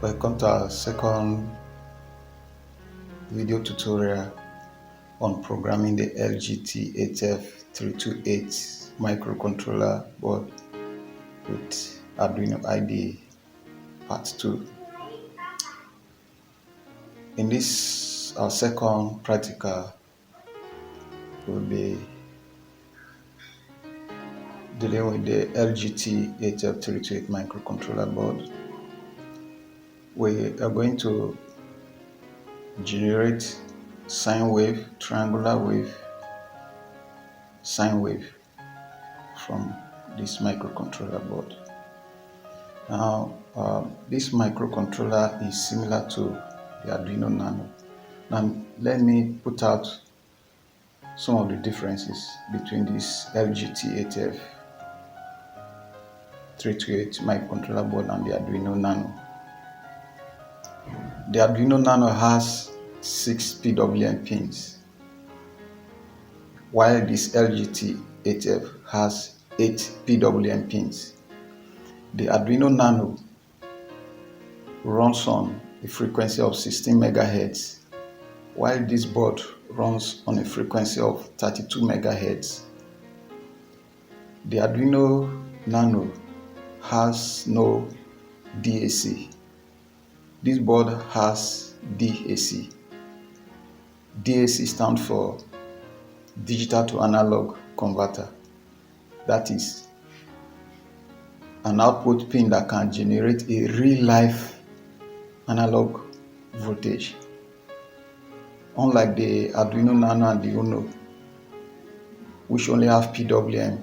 Welcome to our second video tutorial on programming the LGT8F328 microcontroller board with Arduino IDE part 2. In this, our second practical, we'll be dealing with the LGT8F328 microcontroller board. We are going to generate sine wave, triangular wave, sine wave from this microcontroller board. Now, this microcontroller is similar to the Arduino Nano. Now, let me put out some of the differences between this LGT8F328 microcontroller board and the Arduino Nano. The Arduino Nano has 6 PWM pins, while this LGT8F has 8 PWM pins. The Arduino Nano runs on a frequency of 16 MHz, while this board runs on a frequency of 32 MHz. The Arduino Nano has no DAC. This board has DAC. DAC stands for digital to analog converter. That is an output pin that can generate a real-life analog voltage. Unlike the Arduino Nano and the Uno, which only have PWM,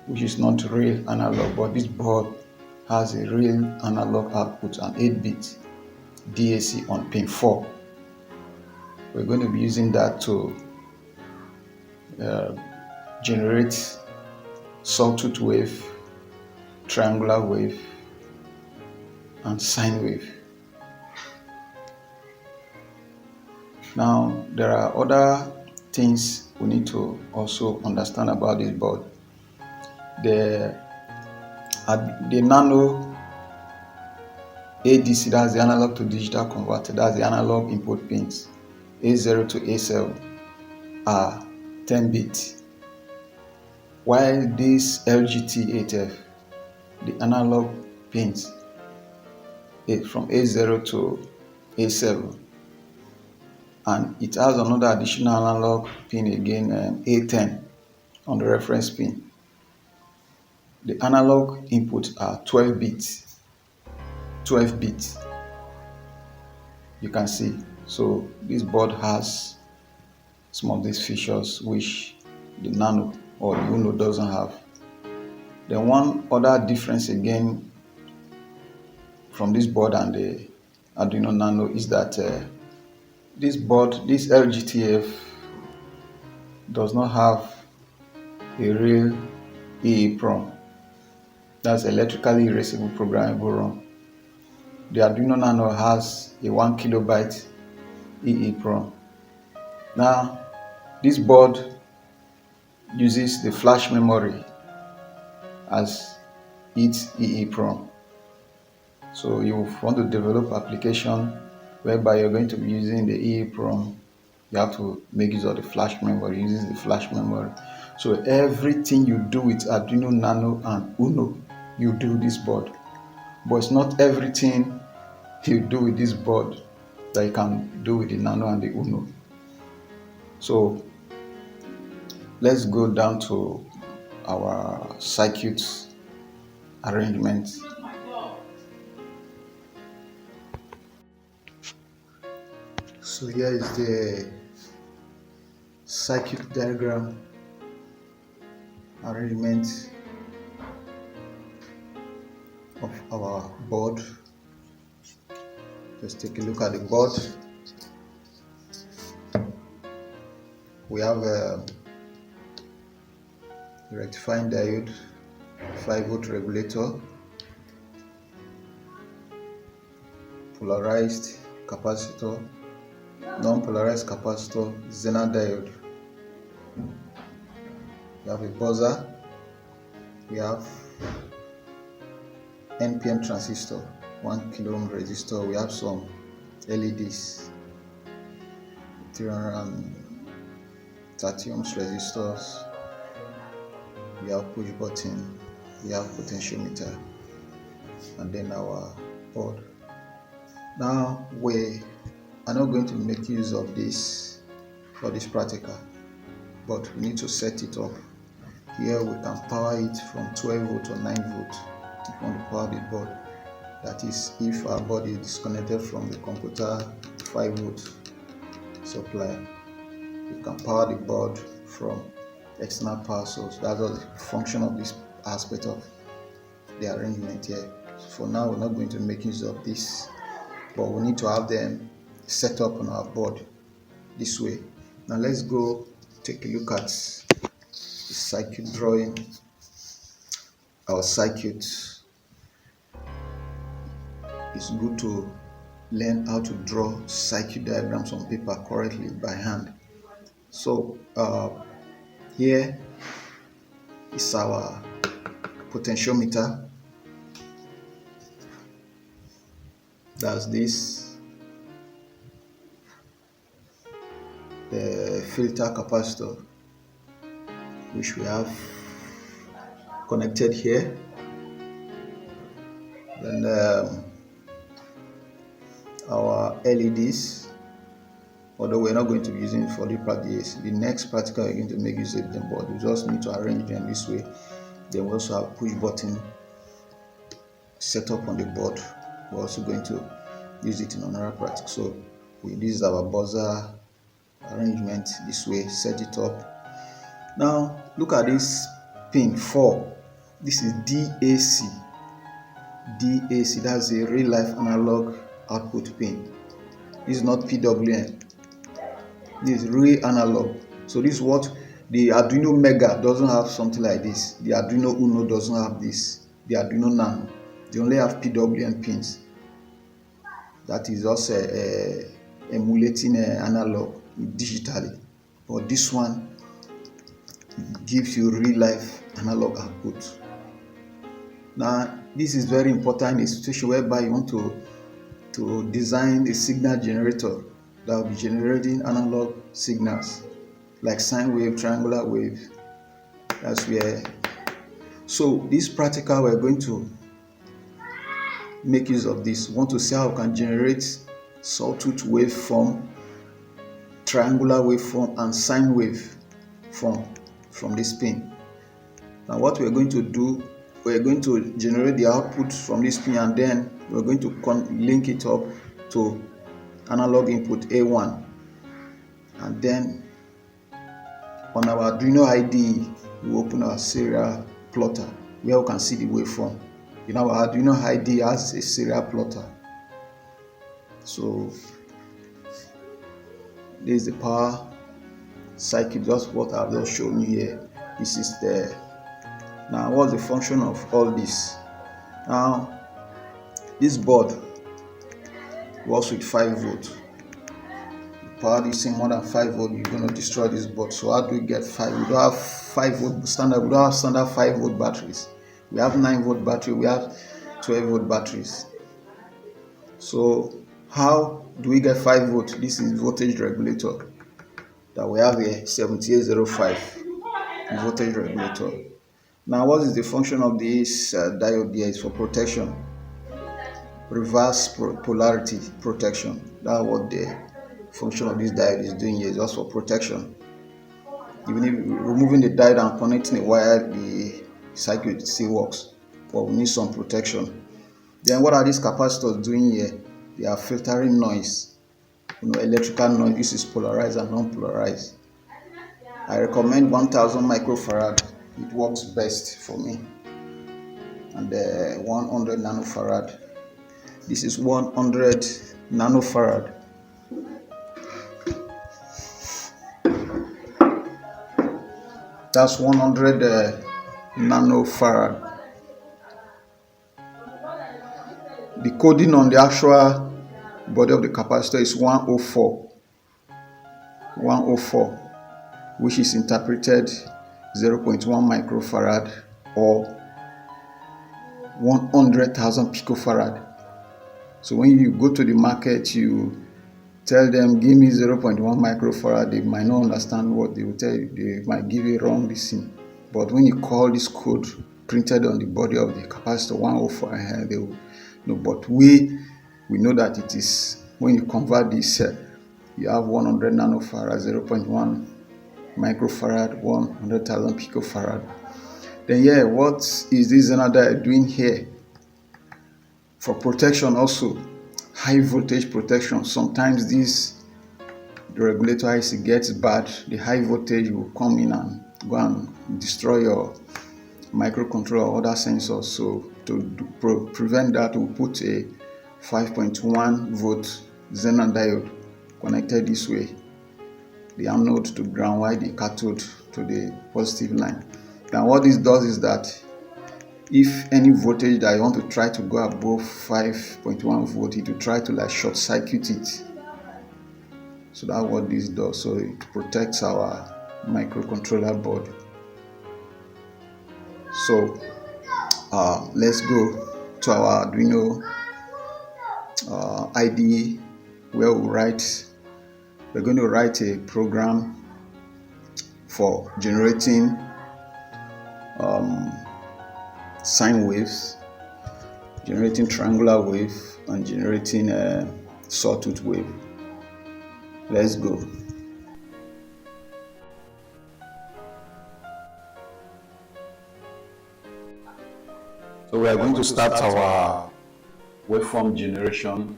which is not real analog, but this board has a real analog output, an 8-bit DAC on pin 4. We're going to be using that to generate sawtooth wave, triangular wave, and sine wave. Now, there are other things we need to also understand about this board. The Nano ADC, that's the analog to digital converter, that's the analog input pins. A0 to A7 are 10-bit, while this LGT8F, the analog pins from A0 to A7, and it has another additional analog pin again, A10 on the reference pin. The analog inputs are 12 bits. 12 bits. You can see. So this board has some of these features which the Nano or the Uno doesn't have. Then one other difference again from this board and the Arduino Nano is that this board, this LGTF, does not have a real EEPROM. That's electrically erasable programmable ROM. The Arduino Nano has a 1 kilobyte EEPROM. Now, this board uses the flash memory as its EEPROM. So you want to develop application whereby you're going to be using the EEPROM, you have to make use of the flash memory, uses the flash memory. So everything you do with Arduino Nano and Uno, you do this board. But it's not everything you do with this board that you can do with the Nano and the Uno. So let's go down to our circuit arrangement. So here is the circuit diagram arrangement of our board. Let's take a look at the board. We have a rectifying diode, 5-volt regulator, polarized capacitor, non-polarized capacitor, Zener diode. We have a buzzer. We have NPN transistor. 1 kilo ohm resistor. We have some LEDs, 330 ohms resistors. We have push button, we have potentiometer, and then our board. Now we are not going to make use of this for this practical, but we need to set it up. Here we can power it from 12 volt or 9 volt if you want to power the board. That is, if our board is disconnected from the computer 5 volt supply, you can power the board from external power source. That's the function of this aspect of the arrangement here. So for now, we're not going to make use of this, but we need to have them set up on our board this way. Now let's go take a look at the circuit drawing. Our circuit, it's good to learn how to draw circuit diagrams on paper correctly by hand. So here is our potentiometer. That's this, the filter capacitor, which we have connected here. Then our LEDs, although we're not going to be using it for the practice. The next practical we're going to make use of them, but we just need to arrange them this way. Then we also have push button set up on the board. We're also going to use it in another practice. So this is our buzzer arrangement this way. Set it up. Now look at this pin 4. This is DAC. DAC, that's a real life analog output pin. This is not PWM. This is real analog. So this is what the Arduino Mega doesn't have, something like this. The Arduino Uno doesn't have this. The Arduino Nano, they only have PWM pins. That is also emulating analog digitally. But this one gives you real life analog output. Now this is very important in a situation whereby you want to design a signal generator that will be generating analog signals like sine wave, triangular wave. That's where. So this practical, we're going to make use of this. We want to see how we can generate sawtooth waveform, triangular waveform, and sine wave form from this pin. Now what we're going to do, we're going to generate the output from this pin, and then we're going to link it up to analog input A1, and then on our Arduino IDE we open our serial plotter where we can see the waveform. You know, our Arduino IDE has a serial plotter. So this is the power circuit, just what I've just shown you here. This is the. Now what's the function of all this? Now this board works with 5 volt. Power this thing more than 5 volt, you're going to destroy this board. So how do we get 5? We don't have 5 volt standard. We don't have standard 5 volt batteries. We have 9 volt battery. We have 12 volt batteries. So how do we get 5 volt? This is voltage regulator that we have here, 7805 voltage regulator. Now what is the function of this diode here? Is for protection, reverse polarity protection. That's what the function of this diode is doing here, just for protection. Even if removing the diode and connecting a wire, the circuit still works, but we need some protection. Then what are these capacitors doing here? They are filtering noise, electrical noise. This is polarized and non-polarized. I recommend 1000 microfarad. It works best for me. And 100 nanofarad. This is 100 nanofarad. That's 100 nanofarad. The coding on the actual body of the capacitor is 104, which is interpreted 0.1 microfarad or 100,000 picofarad. So when you go to the market, you tell them, give me 0.1 microfarad, they might not understand what they will tell you. They might give you wrong listen. But when you call this code printed on the body of the capacitor 104, they will know. But we know that it is, when you convert this, you have 100 nanofarad, 0.1 microfarad, 100,000 picofarad. Then yeah, what is this another doing here? For protection also, high voltage protection. Sometimes the regulator IC gets bad, the high voltage will come in and go and destroy your microcontroller or other sensors. So to prevent that, we'll put a 5.1 volt xenon diode connected this way, the anode to ground while the cathode to the positive line. Now what this does is that if any voltage that you want to try to go above 5.1 volt, it will try to like short circuit it. So that's what this does. So it protects our microcontroller board. So let's go to our Arduino IDE, where we're going to write a program for generating sine waves, generating triangular wave, and generating a sawtooth wave. Let's go. So we are going to start our waveform generation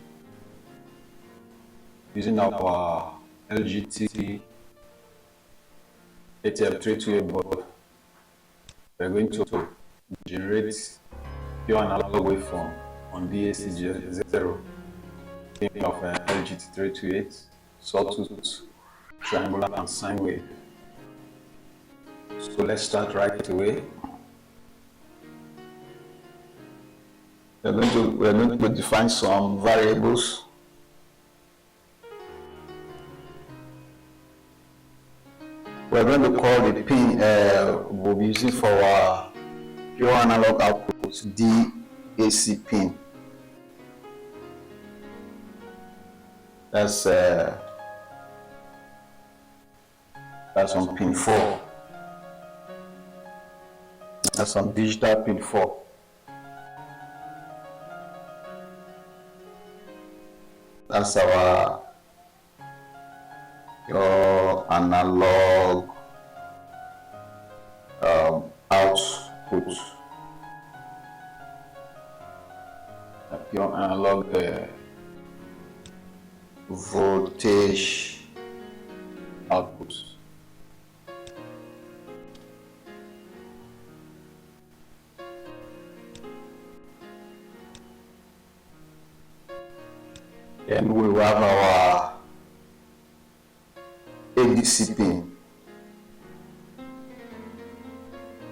using our LGT8F328 board. We are going to generate pure analog waveform on DAC 0 of LGT828, sawtooth, triangular, and sine wave. So let's start right away. We're going to define some variables. We're going to call the pin we'll be using for our pure analog output DAC pin. That's on pin 4. That's on digital pin 4. That's your analog output. Your analog voltage output. And we will have our ADC pin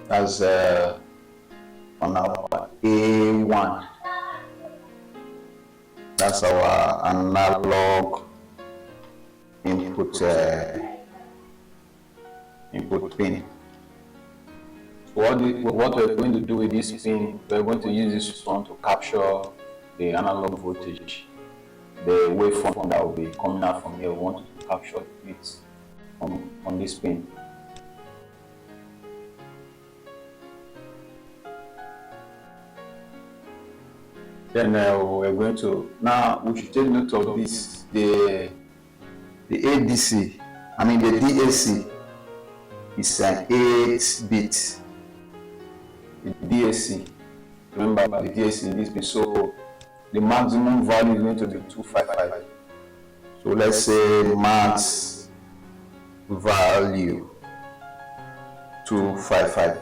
as on our A1. That's our analog input pin. So what we're going to do with this pin, we're going to use this one to capture the analog voltage, the waveform that will be coming out from here. We want to capture it on this pin. Then we're going to, now we should take note of this, the ADC, I mean the DAC is an 8-bit. The DAC, remember the DAC in this pin, so the maximum value is going to be 255. So let's say max value 255.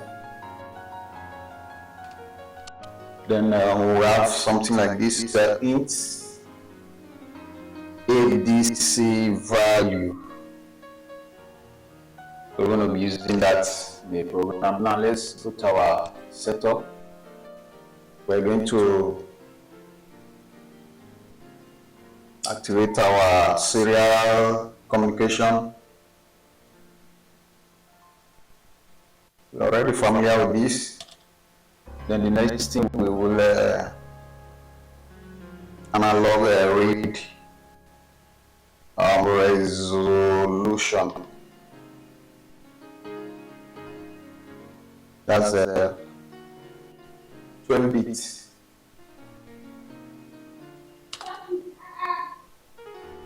Then we'll have something like this, int ADC value. We're going to be using that in the program. Now let's put our setup. We're going to activate our serial communication. We're already familiar with this. Then the next thing we will analog read resolution. That's 12 bits.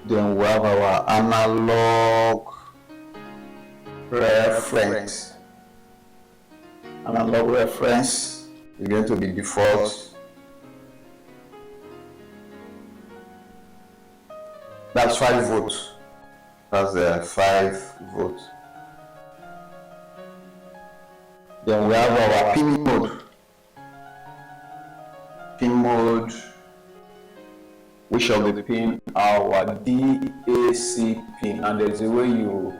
Then we have our analog reference. Analog reference is going to be default. That's 5 volts. That's 5 volts. Then we have our pin mode. Pin mode, which of the pin are our DAC pin, and there's a way you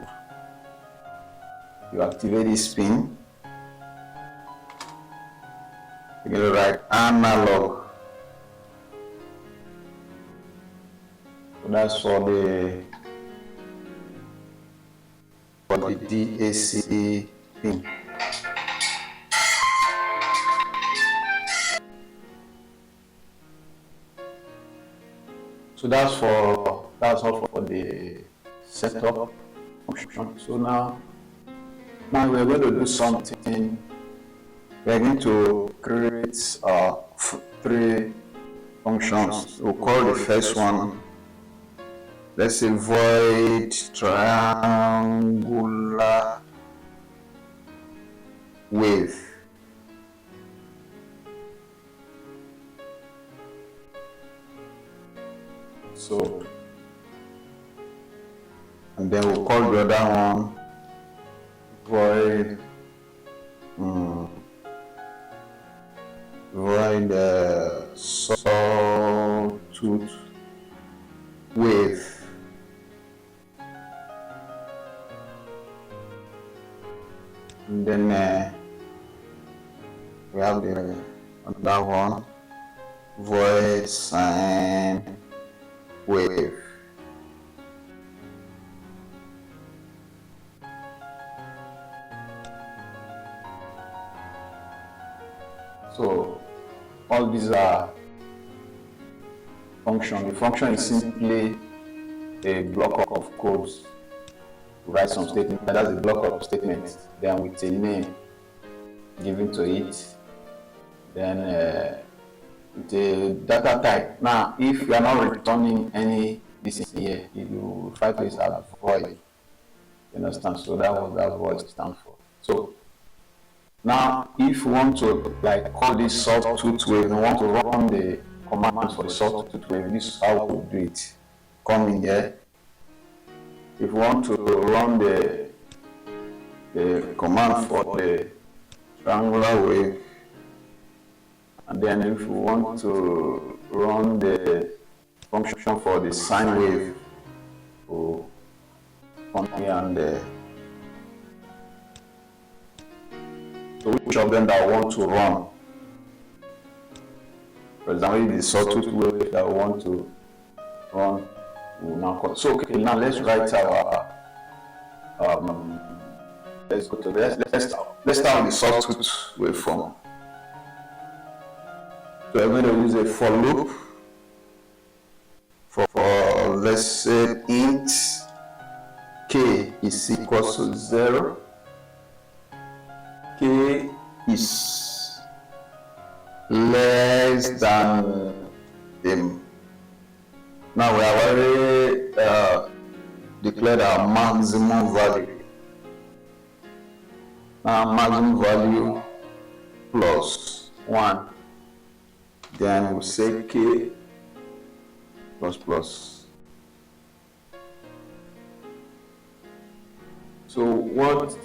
activate this pin. You're going to write analog. So that's for the DAC pin. So that's all for the setup function. So now we're going to do something. We're going to create 3 functions. We'll call the first one, let's say, void triangular wave. So, and then we'll call the other one void sawtooth wave. And then we have the other one, void sine wave. So all these are functions. The function is simply a block of codes to write some statement. That's a block of statements, then with a name given to it, then the data type. Now, if you are not returning any this is here, you try to use a void. You understand? So that's what it stands for. So now, if you want to call this sawtooth wave, you want to run the command for the sawtooth wave, this is how we do it. Come in here. If you want to run the command for the triangular wave, and then if you want to run the function for the sine wave, we'll come here and so which of them that I want to run? For example, the sawtooth wave that I want to run, we'll now call. So okay, now let's write our let's go to let's start with the sawtooth waveform. So I'm going to use a for loop for let's say int k is equals to 0. K is less than m. Now we have already declared our maximum value. Now maximum value plus 1. Then we'll say k plus plus. So what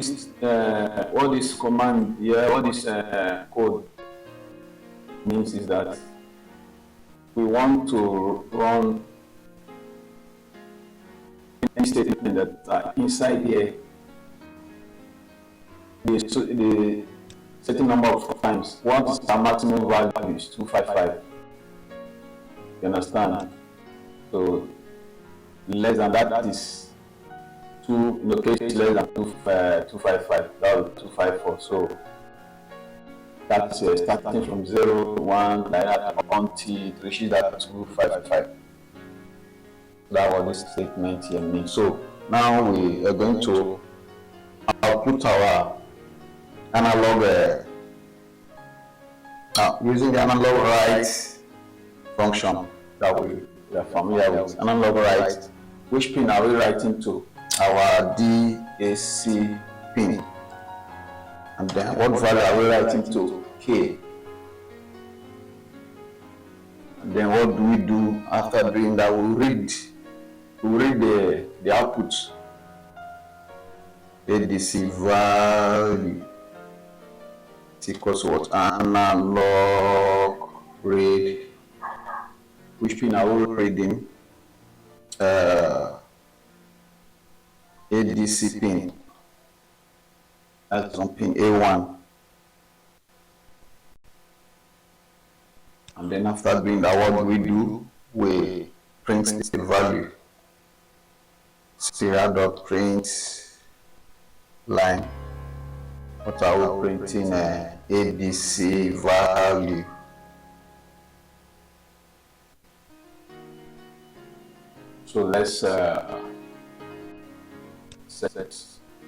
this command here, what this code means is that we want to run any statement that are inside here. The certain number of times. What is the maximum value is 255. You understand? So less than that is 2, in the case less than 255, that would be 254. So That's starting from 0 to 1 like that until it reaches that 255. That's what this statement here means. So now we are going to output our analog using the analog write function that we are familiar with. Analog write, which pin are we writing to? Our DAC pin. And then what value are we writing to? K. And then what do we do after doing that? We read the output. ADC value is equals to what? Analog read. Which pin are we reading? ADC pin. That's on pin A1. And then after doing that, what do? We print the value. Serial.print line. What are we printing? ADC value. So let's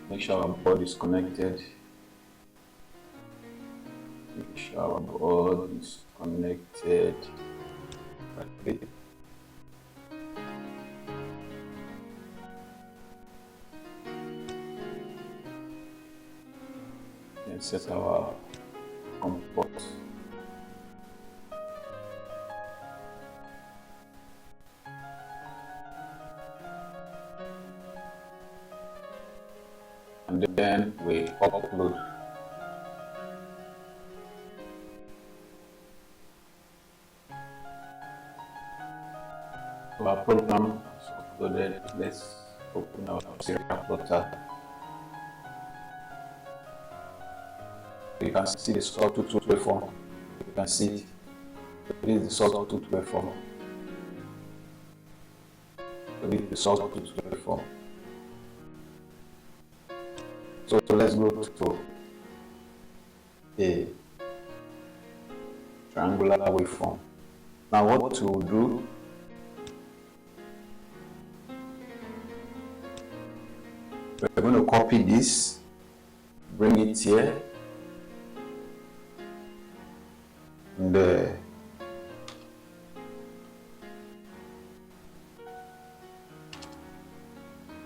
make sure our board is connected. Make sure our board is connected. Okay. And set our port. And then we upload. So our program is uploaded. Let's open our serial plotter. You can see the sawtooth waveform. You can see it. This is the sawtooth waveform. This is the sawtooth waveform. So let's go to a triangular waveform. Now what to do? We're going to copy this, bring it here, and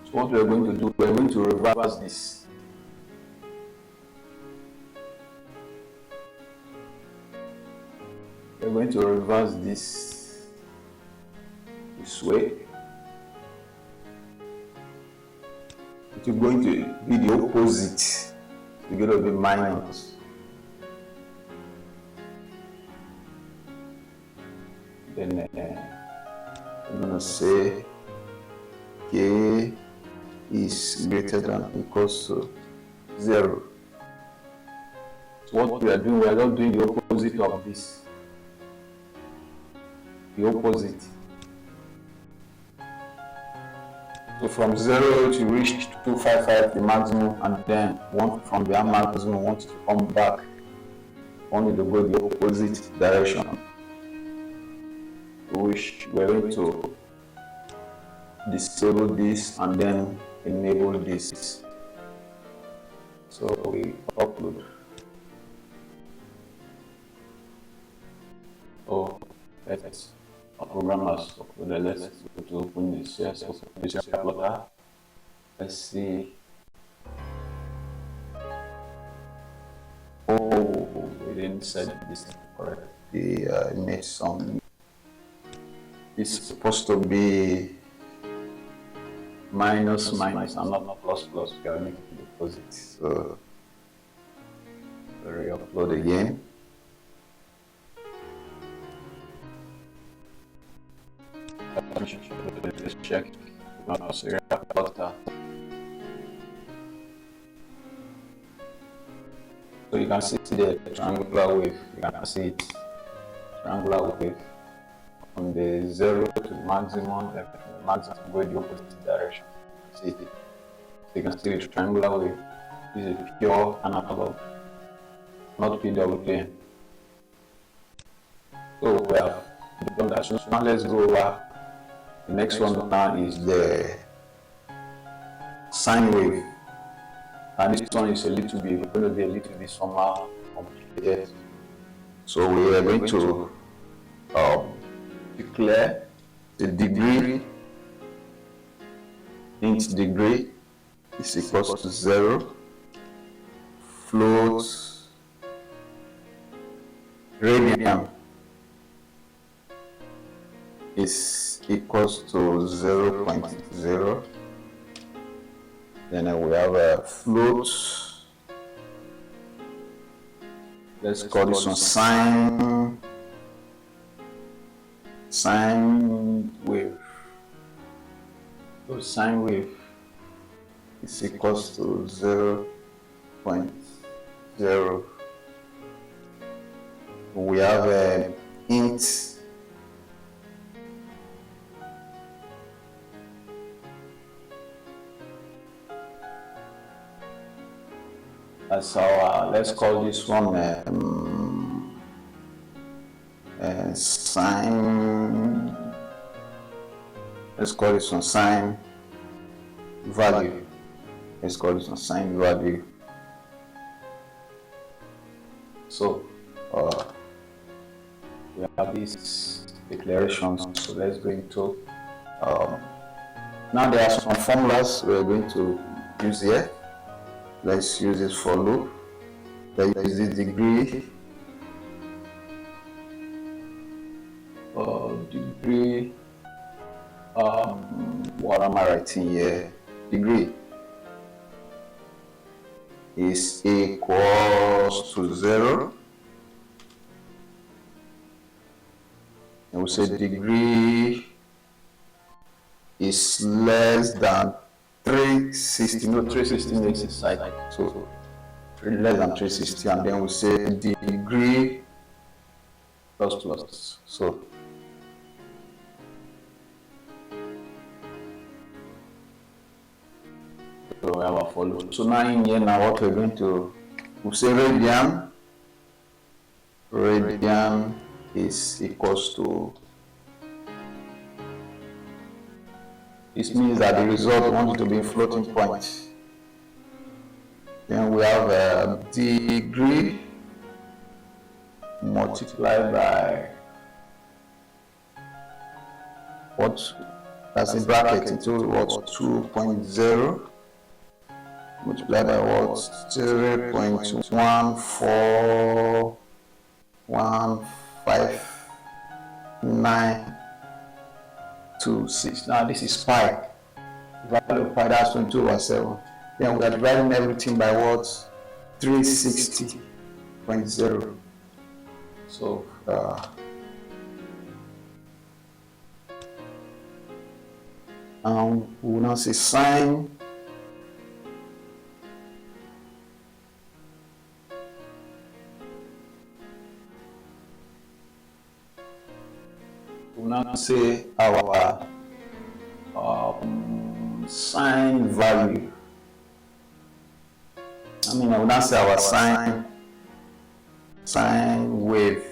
so what we're going to do, we're going to reverse this. We're going to reverse this way. It is going to be the opposite. It's going to be minus. Then I'm going to say K is greater than or equals to 0. So what we are doing, we are not doing the opposite of this. The opposite. So from 0 to reach 255, the maximum, and then from the maximum, want to come back, only to go the opposite direction, which we're going to disable this and then enable this. So we upload. Oh, let's our program has uploaded. Let's go to open this. Yes, open this plotter. Let's see. Oh, we didn't set this correctly. Made some. It's supposed to be minus and not plus. We are making the opposite. So re-upload again. Let's check our serial plotter. So you can see the triangular wave. You can see it, triangular wave from the 0 to the maximum, going the opposite direction. See it. So you can see the triangular wave. This is pure analog. not PWM. So we have done that. So now let's go over. The next one now is the sine wave, and this one is going to be a little bit somehow complicated. So we are going to declare the degree. Int degree is equals to 0. Float radian is equals to 0.0. Then we have a float. Let's call this one sine wave. So sine wave is equals to 0.0. We have a int as our, let's call this one sine, let's call this one sine value. Let's call this one sine value. So we have these declarations. So let's go into now there are some formulas we're going to use here. Let's use this for loop. Let's use this degree. What am I writing here? Degree is equals to 0. And we say degree is less than 360. No, 360 makes it side. So less than 360, and then we say degree plus. So we have a follow. So now in here, now what we're going to, we say radian is equals to, this means that the result we want it to be a floating point. Then we have a degree multiplied by what, that's in bracket into what, 2.0 multiplied by what, 0.1415926. Now this is pi. The value of pi, that's 22/7. Then we are dividing everything by what? 360.0. So we will now say sine say our sine value. I will now say our sine wave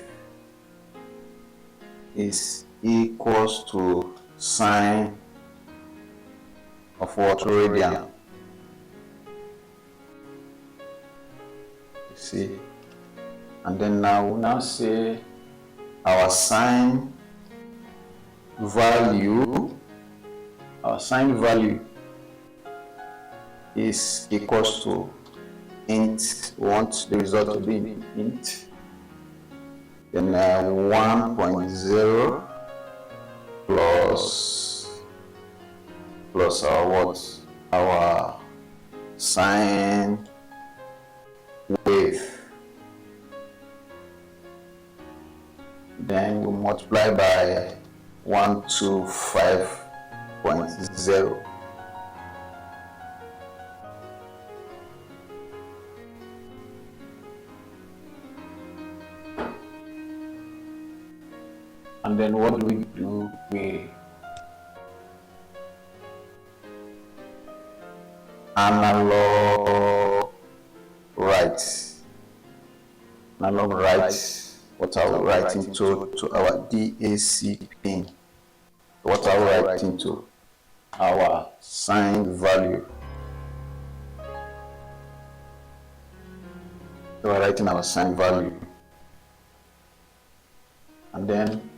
is equals to sine of what? Radian. You see, and then now we'll now say our sine value. Our sine value is equals to int. We want the result to be int. Then 1.0 plus our what? Our sine wave. Then we multiply by 125.0. And then what do we do? We analog write analog write what I will write into to our DAC pin. What I will write into our signed value. So we're writing our signed value, and then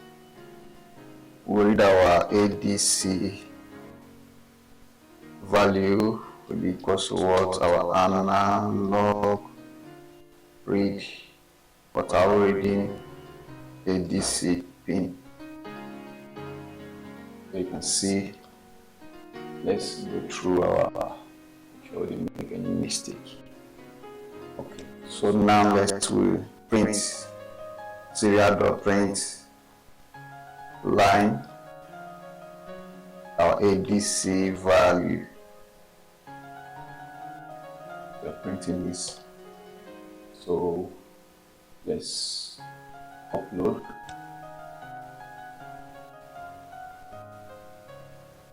we read our ADC value will be equal to what our analog read, what our reading ADC pin. So you can see, let's go through our, make sure we didn't make any mistake. Okay, so now let's print serial.print line our ADC value. We're printing this. So let's upload.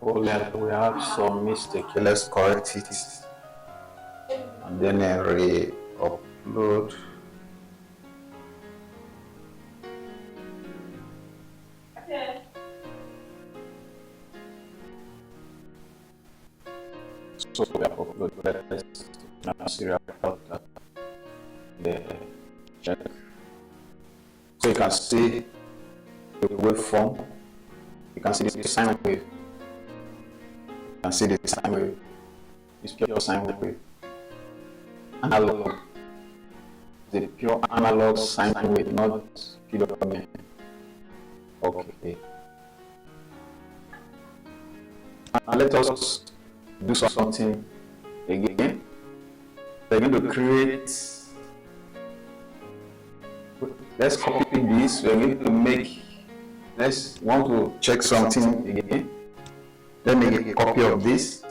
Oh, we have some mistake. Let's correct it and then re-upload. So we have uploaded. Let's now serial the check. So you can see the waveform. You can see the sine wave. You can see the sine wave. It's pure sine wave. Analog. The pure analog sine wave, not PWM. Okay. Now let us do something again. We're going to create. Let's copy this. We're going to make. Let's want to check something again. Let me make a copy of this,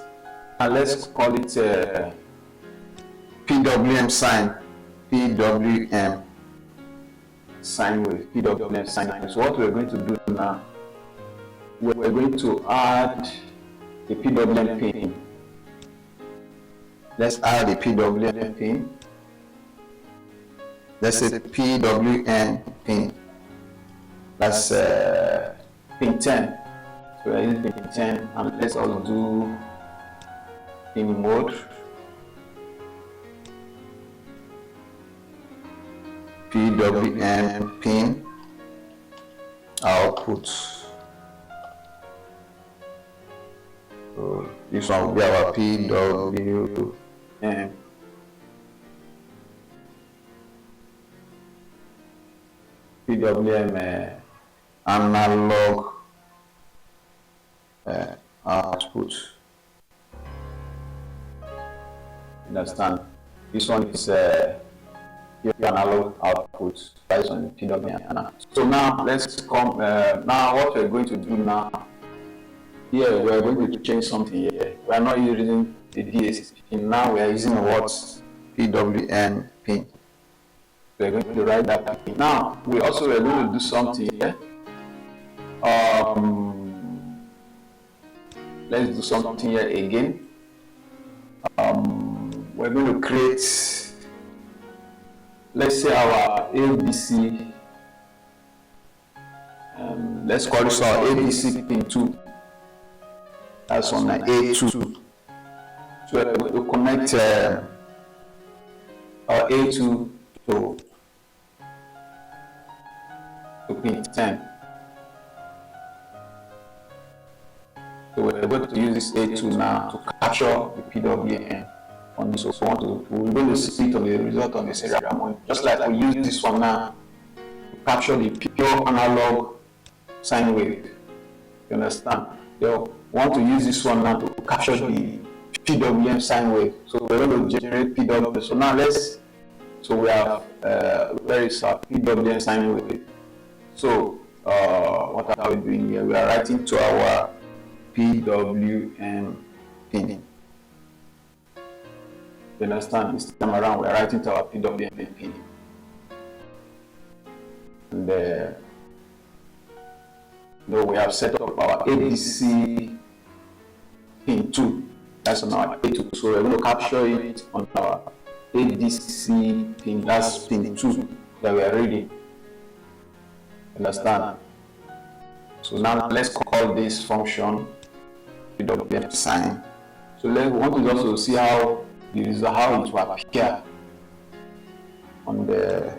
and let's call it PWM sine. PWM sine wave. PWM sine wave. So what we're going to do now, we're going to add the PWM pin. Let's add the PWM pin. Let's say the PWM pin. That's pin 10. So we're using pin 10, and let's also do pin mode. PWM pin output. So this one will be our PWM. PWM analog output. Understand? This one is pure analog output based on PWM. So now let's come. Now what we're going to do now. Here we're going to change something here. We are not using the DAC pin. Now we are using what? PWM pin. We're going to write that pin. Now we also are going to do something here. Let's do something here again. We're going to create, let's say our ABC. Let's call this our ABC pin 2. That's on the A2. So we're going to connect our A2 to pin 10. So we're going to use this A2 now to capture the PWM on this. So we're going to see to the result on the serial mode, just like we use this one now to capture the pure analog sine wave. You understand? So we want to use this one now to capture the PWM sine wave. So we're going to generate PWM. So now we have where is our PWM sine wave? So what are we doing here? We are writing to our PWM pin. You understand? This time around we are writing to our PWM pin. And we have set up our ADC pin 2. That's on our A2. So we're going to capture it on our ADC pin. That's pin 2. that we are reading. Understand? So now let's call this function PWM sign. So we want to also see how it will appear on the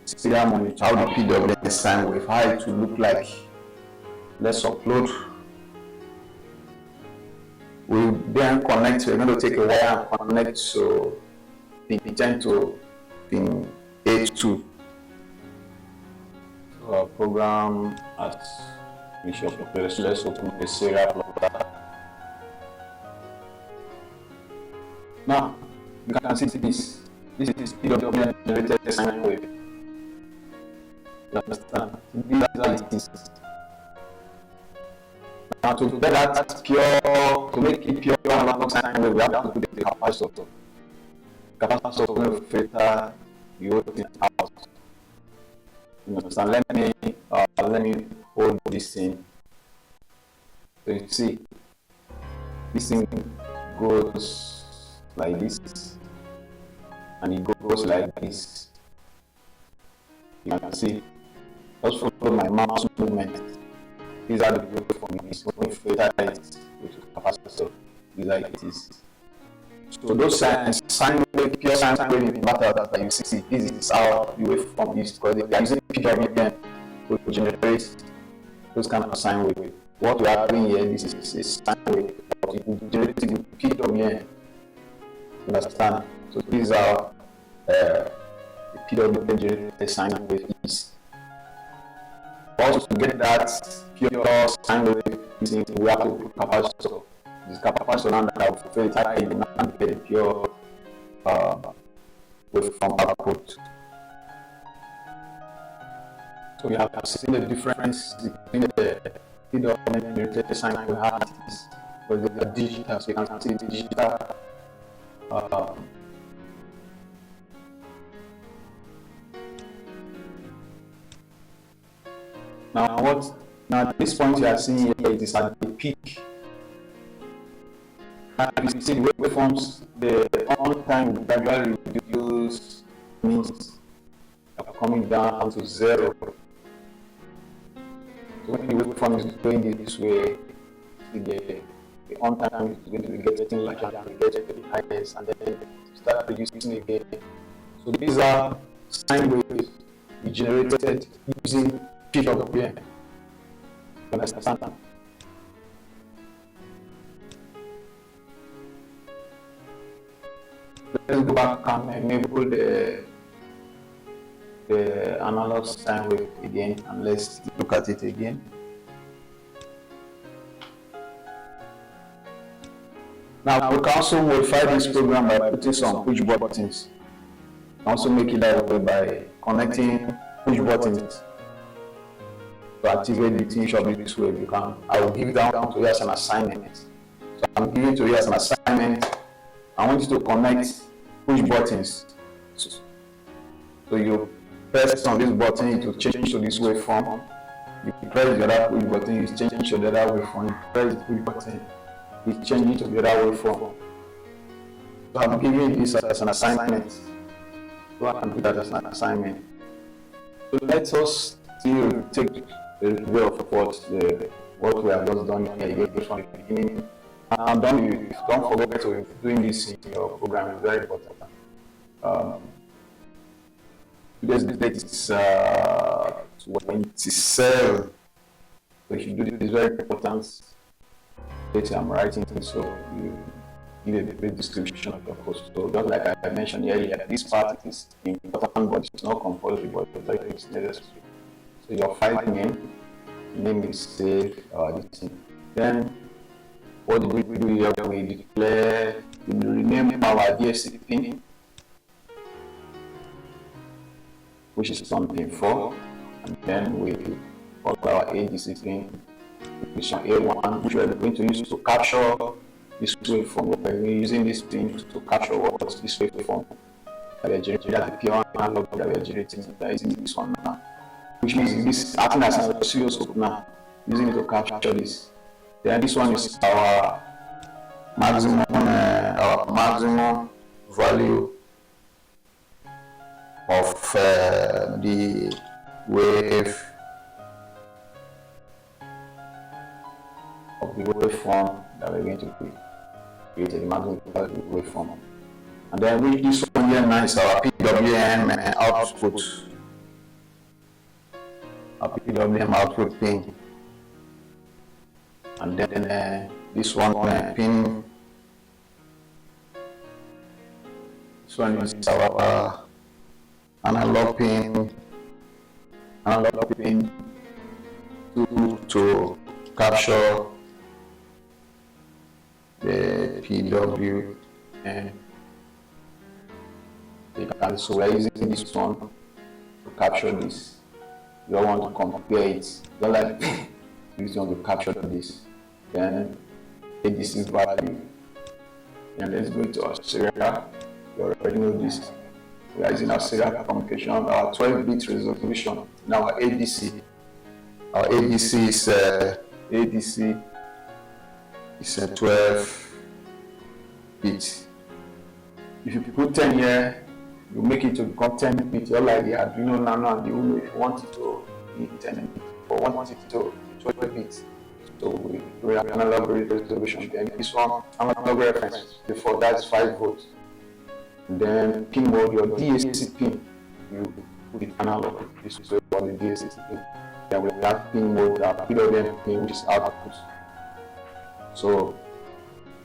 serial monitor, how the PWM sign wave, how it will look like. Let's upload. We then connect. We're going to take a wire and connect to pin 10 to pin 82. So our program at initial place. Let's open the serial plotter. Now you can see this. This is PWM generated sine wave. You understand? These are it is. Now to get that pure, to make it pure analog sine wave, we have to put the capacitor. Capacitor will filter the whole thing out. You understand? Let me hold this thing. So you see, this thing goes like this, and it goes like this. You can see. Just follow my mouse movement. These are the waveforms. When you filter it with the capacitor, these are it is. So those sine wave, pure sine wave inverter that you see, this is how the waveform is, because they are using PWM to generate those kind of sine wave. What we are doing here, this is a sine wave, but it will generate with PWM. You understand? So these are the PWM generated sine wave is. Also to get that pure sine wave, we have to put capacitor. This capacitor now that will filter in and get a pure waveform output. So we have seen the difference between the PWM generated sine wave artists, but they are digital. So you can see digital. Now at this point you are seeing here, it is at the peak. And you see the waveforms, the on time will gradually reduce, means coming down to 0. So when the waveform is going this way, the on time is going to be getting larger and get to the highest, and then start reducing again. So these are sine waves we generated using PWM. You understand? Let's go back and enable the analog sine wave again, and let's look at it again. Now we can also modify this program by putting some push buttons. Also make it that way by connecting push buttons to activate the thing shortly this way. You can. I will give it down to you as an assignment. So I'm giving it to you as an assignment. I want you to connect push buttons. So you press on this button, it will change to this waveform. You press the other push button, it changes to the other waveform. You press the push button, it changes to the other waveform. So I'm giving this as an assignment. So I can do that as an assignment. So let us still take a review of what we have just done here from the beginning. And don't forget to doing this in your program. It's very important. Today's date is 27. So if you do this, very important date I'm writing, so you give a brief description of your course. So just like I mentioned earlier, this part is important, but it's not compulsory, but it's necessary. So your file name is saved, this thing. Then what do we do here? We declare, we rename our DSC pin, which is something for, and then we call our ADC pin, which is A1, which we are going to use to capture this waveform. We're using this pin to capture what's this waveform that we are generating, the pure analog that we are generating. That is this one now, which means this acting as an oscilloscope now, using it to capture this. Then this one is our maximum value of the waveform that we're going to create the maximum waveform. And then this one here now is our PWM output. Our PWM output pin. And then this one pin. This one is our analog pin to capture the PWM. So we're using this one to capture this. You don't want to compare it. You don't like this one to capture this. Then take this value. And let's go to our serial. You already know this. We are using our serial communication, our 12-bit resolution. Now our ADC. Our ADC is a 12 bit. If you put 10 here, you make it to become 10 bit. You're like the Arduino Nano and the Uno. If you want it to be 10 bit, or want it to 12 bit. So we have analog resolution. Then this one, analog reference. Before that's 5 volts. And then pin mode, your DAC pin, you put it analog. This is what the DAC pin. Then we have pin mode, our PWM pin, which is output. So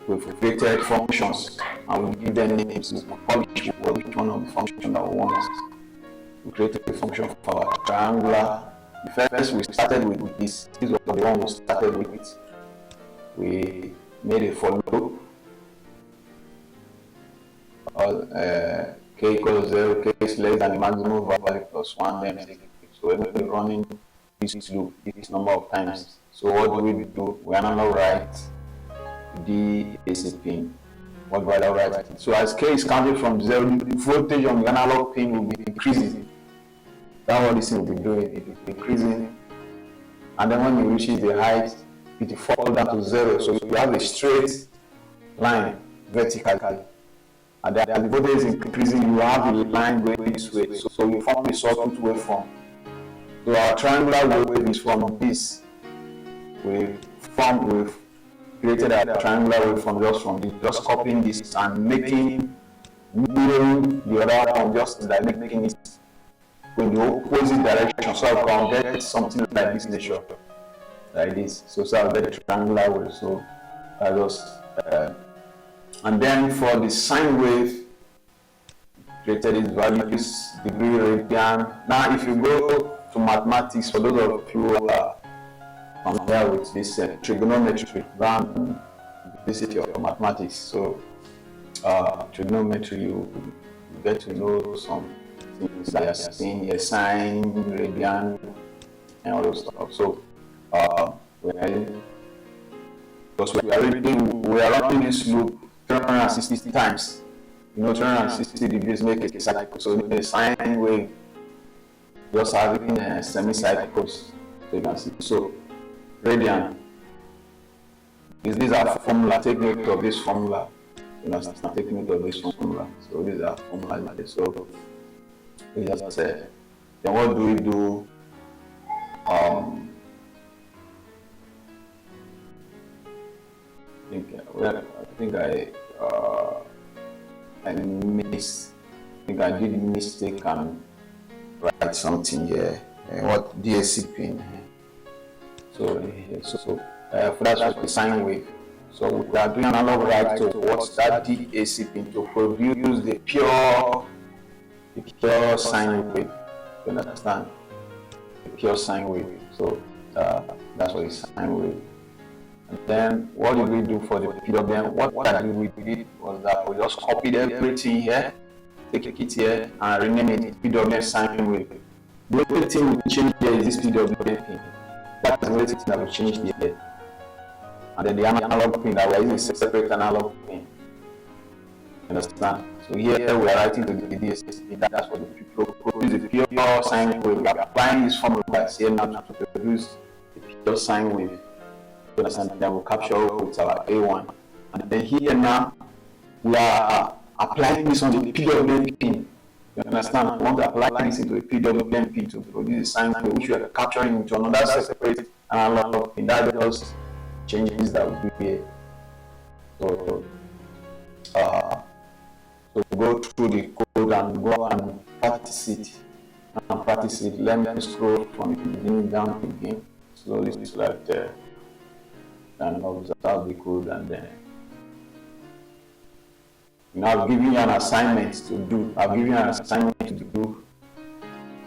we've created functions and we give them names. We polish which one of the functions that we want. We created a function for our triangular. First we started with this. This was the one we started with. We made a for loop. K equals 0, k is less than the maximum value plus 1, then so we're going to be running this loop this number of times. So what do we do? We analog write the AC pin. What do I write it? So as k is counting from 0, the voltage on the analog pin will be increasing. That's what this thing will be doing. It will be increasing, and then when you reach the height, it will fall down to 0. So you have a straight line vertically. And then as the voltage is increasing, you have a line going this way. So you form a sawtooth waveform. So our triangular wave is from this. We've created a triangular waveform just from this, just copying this and making mirroring the other one, just like making it in the opposite direction. So I can get something like this nature, like this. So I'll get a triangular wave. So I just and then for the sine wave, created its values, degree, radian. Now, if you go to mathematics, for those of you who are familiar with this trigonometry, around basically of mathematics, so trigonometry, you get to know some things that you're seeing here, sine, radian, and all those stuff. So, because we are running this loop 360 times. 360 degrees make a cycle. So the sine wave just having semi-cycles. So you can see. So radian. These are formula. Take note of this formula. Take note of this formula. So these are formula. So we just say. Then what do we do? I think I did a mistake and write something here. What DAC pin? So that's what the sine wave. So we are doing analog write to what's that DAC pin to produce the pure sine wave. You understand? The pure sine wave. So that's what is sine wave. And then what did we do for the PWM? What we did was that we just copied everything here, take it here, and rename it PWM sine wave. The only thing we changed here is this PWM pin. That's the only thing that we changed here. And then the analog pin that we're using is a separate analog pin. Understand? So here we are writing to the DAC pin. That's what the people produce the pure sine wave. We are applying this formula here now to produce the pure sine wave. Understand? Then we'll capture with our A1. And then here now we are applying this on the PWM pin. You understand? We want to apply this into a PWM pin to produce a sine wave, which we are capturing into another separate analog pin. That just changes that we do here. So, so go through the code and go and practice it. Let me scroll from the beginning down to begin slowly, so that and observe the code, and then I've given you an assignment to do.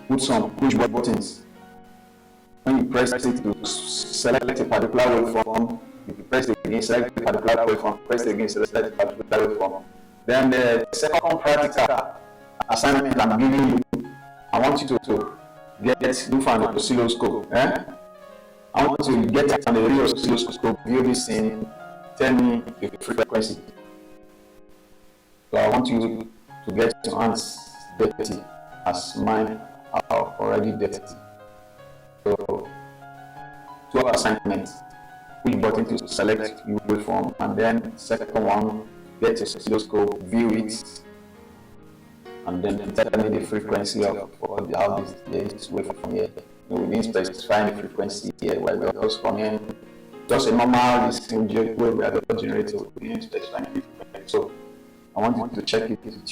Put some push buttons. When you press it to select a particular waveform, you press it again, select a particular waveform, press it again, select a particular waveform. Then the second practical assignment I'm giving you, I want you to do for an oscilloscope. I want you to get on the real oscilloscope, view this thing, tell me the frequency. So I want you to get your hands dirty, as mine are already dirty. So, 2 assignments. Push button to select your waveform, and then second one, get your oscilloscope, view it, and then tell me the frequency of how this waveform here. We didn't specify the frequency here, while we're just coming just a normal wave we are just generating. We didn't specify the frequency. So I want you to check it with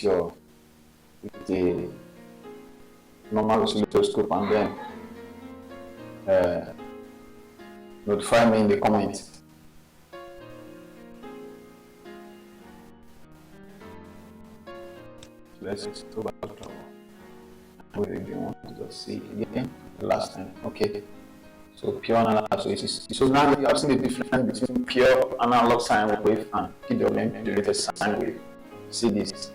the normal oscilloscope, and then notify me in the comments. Let's go back to what do you want to just see again the last time. Okay, so pure analog. So now you have seen the difference between pure analog sine wave and PWM generated sine wave. See this.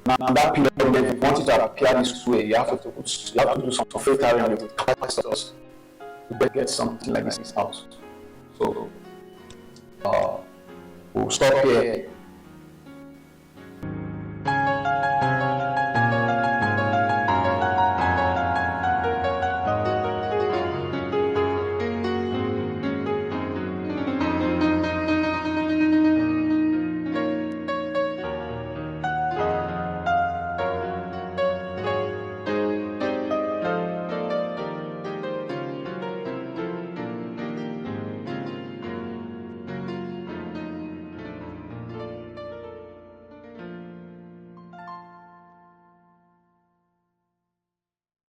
Now that PWM, if you want it to appear this way, you have to do some filtering with capacitors to get something like this out. So we'll stop here.